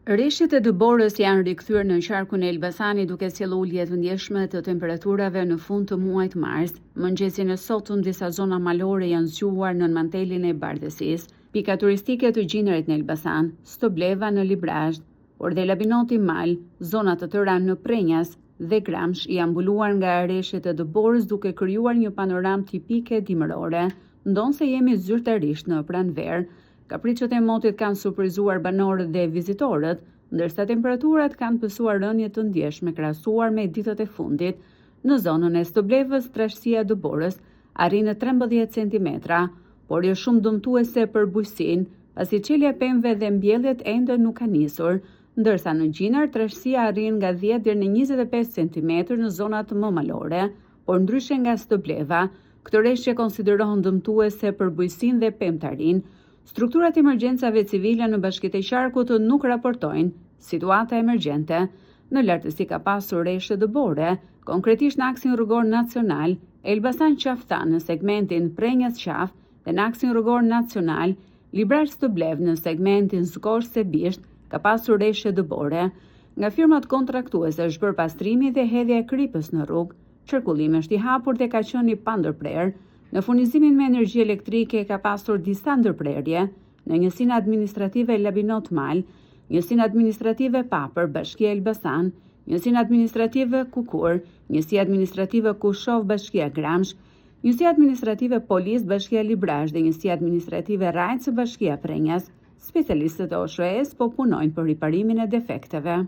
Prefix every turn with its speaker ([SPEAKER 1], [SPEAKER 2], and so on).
[SPEAKER 1] Rreshtet e Dëborës janë rikthyer në qarkun e Elbasanit duke sjellë ulje të ndjeshme të temperaturave në fund të muajit mars. Mëngjesin e sotëm disa zona malore janë zgjuar në mantelin e bardhësisë. Pika turistike të gjinërit në Elbasan, Stobleva në Librazh, Ordela Binoti Mal, zona të tëra në Prenjas dhe Gramsh janë mbuluar nga rreshtet e Dëborës duke krijuar një panoramë tipike dimërore, ndonse jemi zyrtarisht në pranverë. Kapriçet e motit kanë surprizuar banorët dhe vizitorët, ndërsa temperaturat kanë pësuar rënje të ndjeshme krahasuar me ditët e fundit. Në zonën e Stoblevës, trashësia e Dëborës arrin në 13 cm, por jo shumë dëmtuese për bujqësinë, pasi çelja e pemëve dhe mbjelljet ende nuk ka nisur, ndërsa në Gjinar trashësia arrin nga 10 deri në 25 cm në zonat më malore, por ndryshe nga Stobleva, këtë rreshje konsiderohen dëmtuese për bujqësinë dhe pemëtarinë. Strukturat e emergjencave civile në Bashkitë e Qarkut nuk raportojnë situata emergjente. Në lartësi ka pasur rreshte dëbore, konkretisht në aksin rrugor nacional Elbasan Qaftan në segmentin Prenjas-Qaf dhe në aksin rrugor nacional Librazh-Stoblev në segmentin Zgorsh-Sebisht ka pasur rreshte dëbore. Nga firmat kontraktuese është bërë pastrimi dhe hedhja e kripës në rrugë. Qarkullimi është i hapur dhe ka qenë i pandërprer. Në furnizimin me energji elektrike ka pasur disa ndërprerje në njësinë administrative Labinot Mal, njësinë administrative Papër, Bashkia Elbasan, njësinë administrative Kukur, njësi administrative Kushov, Bashkia Gramsh, njësi administrative Polis, Bashkia Librazh dhe njësi administrative Rajc, Bashkia Prenjas. Specialistët e OSHE-s po punojnë për riparimin e defekteve.